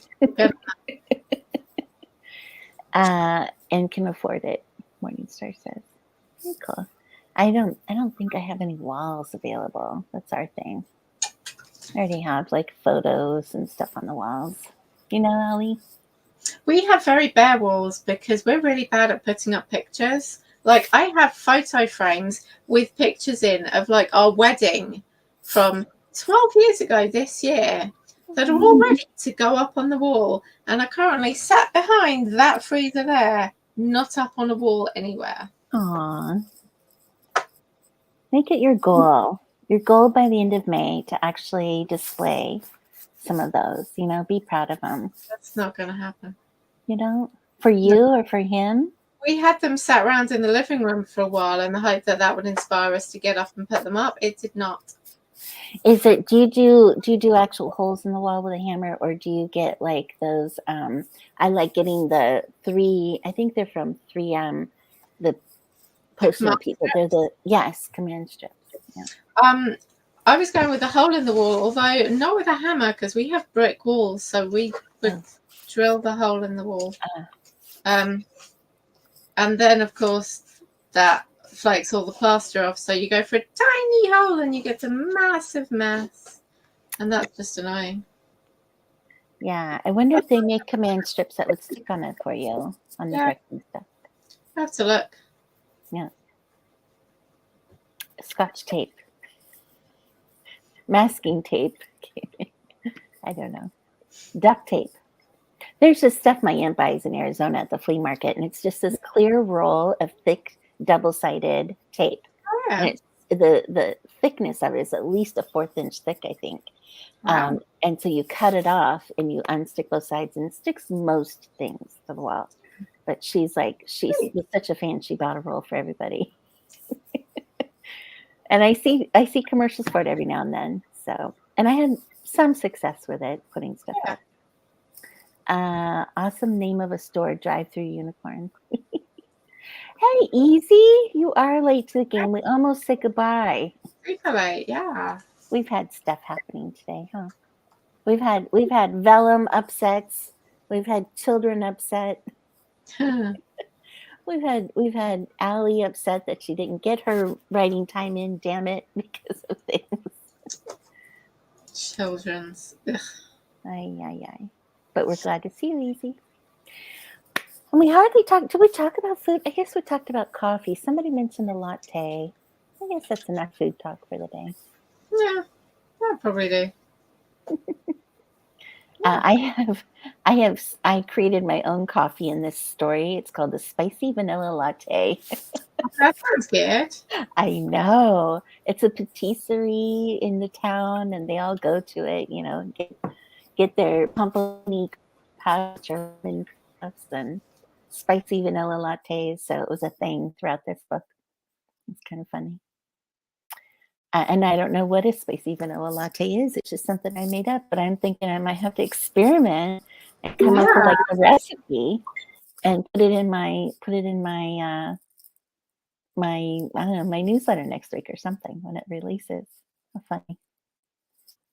Speaker 2: And can afford it. Morningstar says. Very cool. I don't think I have any walls available. That's our thing. I already have like photos and stuff on the walls. You know, Ellie?
Speaker 1: We have very bare walls because we're really bad at putting up pictures. Like I have photo frames with pictures in of like our wedding from 12 years ago this year that are all ready to go up on the wall and are currently sat behind that freezer there, not up on a wall anywhere.
Speaker 2: Aw. Make it your goal. Your goal by the end of May to actually display some of those. You know, be proud of them.
Speaker 1: That's not going to happen.
Speaker 2: You know, for you or for him.
Speaker 1: We had them sat around in the living room for a while in the hope that that would inspire us to get up and put them up. It did not.
Speaker 2: Is it? Do you do actual holes in the wall with a hammer, or do you get like those? I like getting the 3. I think they're from 3M. The Postman people. They're the command strips. Yeah.
Speaker 1: I was going with a hole in the wall, although not with a hammer because we have brick walls, so we would drill the hole in the wall. And then of course that flakes all the plaster off, so you go for a tiny hole and you get a massive mess, and that's just annoying.
Speaker 2: Yeah, I wonder if they make command strips that would stick on it for you on the brick and stuff.
Speaker 1: I have to look.
Speaker 2: Yeah. Scotch tape. Masking tape. I don't know. Duct tape. There's this stuff my aunt buys in Arizona at the flea market, and it's just this clear roll of thick double-sided tape.
Speaker 1: Oh, yeah.
Speaker 2: And it's, the thickness of it is at least a 1/4 inch thick, I think.
Speaker 1: Wow.
Speaker 2: And so you cut it off and you unstick both sides, and it sticks most things to the wall. But she's was such a fan, she bought a roll for everybody. And I see commercials for it every now and then. So, and I had some success with it, putting stuff up. Awesome name of a store, Drive-Through Unicorn. Hey, Easy, you are late to the game. We almost said goodbye.
Speaker 1: Super late, yeah.
Speaker 2: We've had stuff happening today, huh? We've had Vellum upsets. We've had children upset. We've had Allie upset that she didn't get her writing time in, damn it, because of things.
Speaker 1: Children's.
Speaker 2: Ay. But we're glad to see you, Easy. And we hardly talked. Did we talk about food? I guess we talked about coffee. Somebody mentioned a latte. I guess that's enough food talk for the day.
Speaker 1: Yeah, I probably do.
Speaker 2: I created my own coffee in this story. It's called the Spicy Vanilla Latte.
Speaker 1: That sounds good.
Speaker 2: I know. It's a patisserie in the town, and they all go to it, you know, get their pumpkin pouch and cups and spicy vanilla lattes. So it was a thing throughout this book. It's kind of funny. And I don't know what a spicy vanilla latte is. It's just something I made up, but I'm thinking I might have to experiment and come up with like a recipe and put it in my I don't know, my newsletter next week or something when it releases. How funny.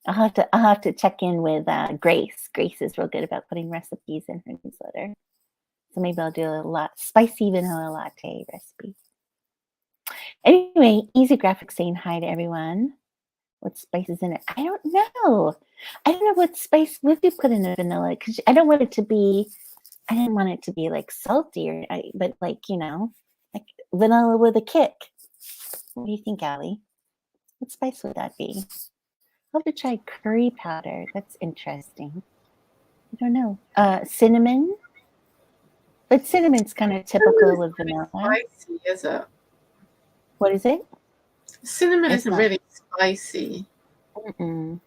Speaker 2: I'll have to check in with Grace. Grace is real good about putting recipes in her newsletter. So maybe I'll do a spicy vanilla latte recipe. Anyway, Easy Graphics saying hi to everyone. What spice is in it? I don't know. I don't know what spice would you put in a vanilla, because I didn't want it to be like salty but like, you know, like vanilla with a kick. What do you think, Allie? What spice would that be? I'll have to try curry powder. That's interesting. I don't know. Cinnamon. But cinnamon's kind of typical of vanilla.
Speaker 1: Spicy, is it?
Speaker 2: What is it?
Speaker 1: Cinnamon isn't really spicy.
Speaker 2: Mm-mm.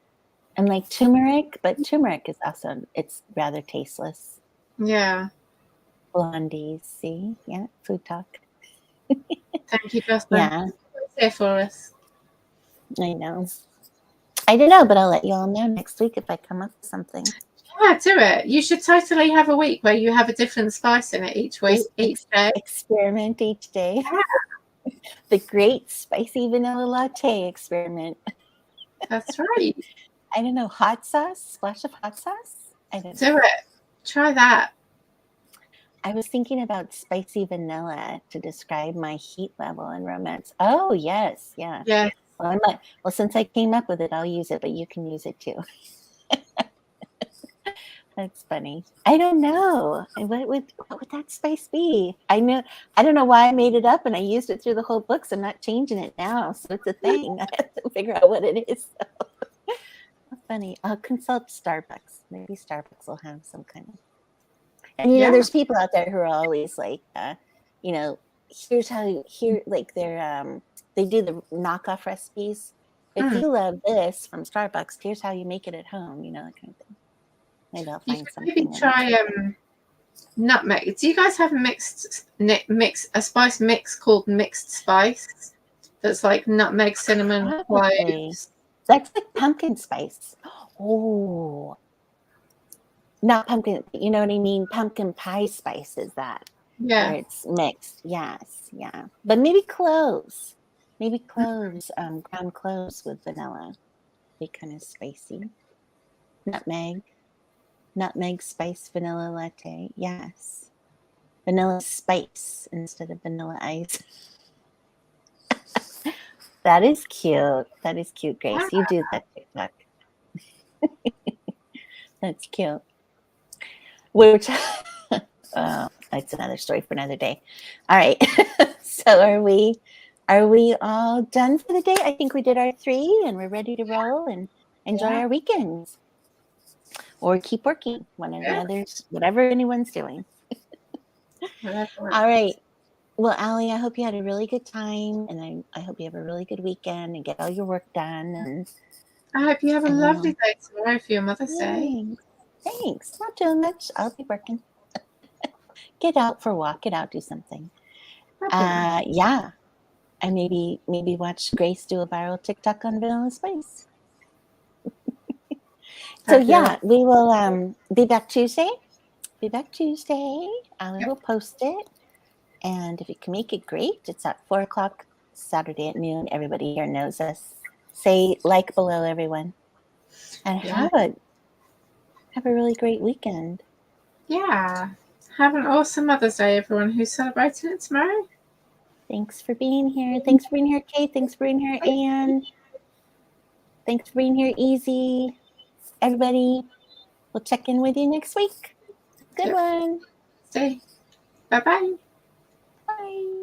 Speaker 2: And like turmeric, but turmeric is also, it's rather tasteless.
Speaker 1: Yeah.
Speaker 2: Blondies. See? Yeah, food talk.
Speaker 1: Thank you, Jocelyn.
Speaker 2: Yeah,
Speaker 1: It's here for us.
Speaker 2: I know. I don't know, but I'll let you all know next week if I come up with something.
Speaker 1: Yeah, do it. You should totally have a week where you have a different spice in it each week, each day.
Speaker 2: Experiment each day.
Speaker 1: Yeah.
Speaker 2: The great spicy vanilla latte experiment.
Speaker 1: That's right.
Speaker 2: I don't know, hot sauce? Splash of hot sauce? I don't know.
Speaker 1: Do it. Try that.
Speaker 2: I was thinking about spicy vanilla to describe my heat level in romance. Oh, yes. Yeah.
Speaker 1: Yeah.
Speaker 2: Well, since I came up with it, I'll use it, but you can use it too. That's funny. I don't know. What would that spice be? I don't know why I made it up, and I used it through the whole book, so I'm not changing it now. So it's a thing. I have to figure out what it is. So. Funny. I'll consult Starbucks. Maybe Starbucks will have some kind of. And there's people out there who are always like, here's how they do the knockoff recipes. If you love this from Starbucks, here's how you make it at home. That kind of thing. Maybe I'll find something.
Speaker 1: Maybe try nutmeg. Do you guys have a spice mix called mixed spice? That's like nutmeg, cinnamon, cloves.
Speaker 2: That's like pumpkin spice. Oh, not pumpkin. You know what I mean? Pumpkin pie spice is that?
Speaker 1: Yeah.
Speaker 2: Where it's mixed. Yes, yeah. But maybe cloves. Maybe cloves. Ground cloves with vanilla. Be kind of spicy. Nutmeg spice vanilla latte. Yes. Vanilla spice instead of vanilla ice. That is cute. That is cute, Grace. You do that TikTok. That's cute. That's another story for another day. All right. So are we all done for the day? I think we did our 3 and we're ready to roll and enjoy our weekends. Or keep working, one or the others, whatever anyone's doing. All right. Well, Allie, I hope you had a really good time, and I hope you have a really good weekend and get all your work done. And
Speaker 1: I hope you have a lovely day tomorrow for your Mother's Day.
Speaker 2: Thanks. Not too much. I'll be working. Get out for a walk. Get out. Do something. Yeah. And maybe watch Grace do a viral TikTok on vanilla spice. So yeah, we will be back Tuesday. Allie will post it. And if you can make it, great. It's at 4:00 Saturday at noon. Everybody here knows us. Say like below, everyone. And have a really great weekend.
Speaker 1: Yeah. Have an awesome Mother's Day, everyone who's celebrating it tomorrow.
Speaker 2: Thanks for being here. Thanks for being here, Kate. Thanks for being here, Anne. Thanks for being here, Easy. Everybody, we'll check in with you next week. Good one.
Speaker 1: Bye-bye.
Speaker 2: Bye.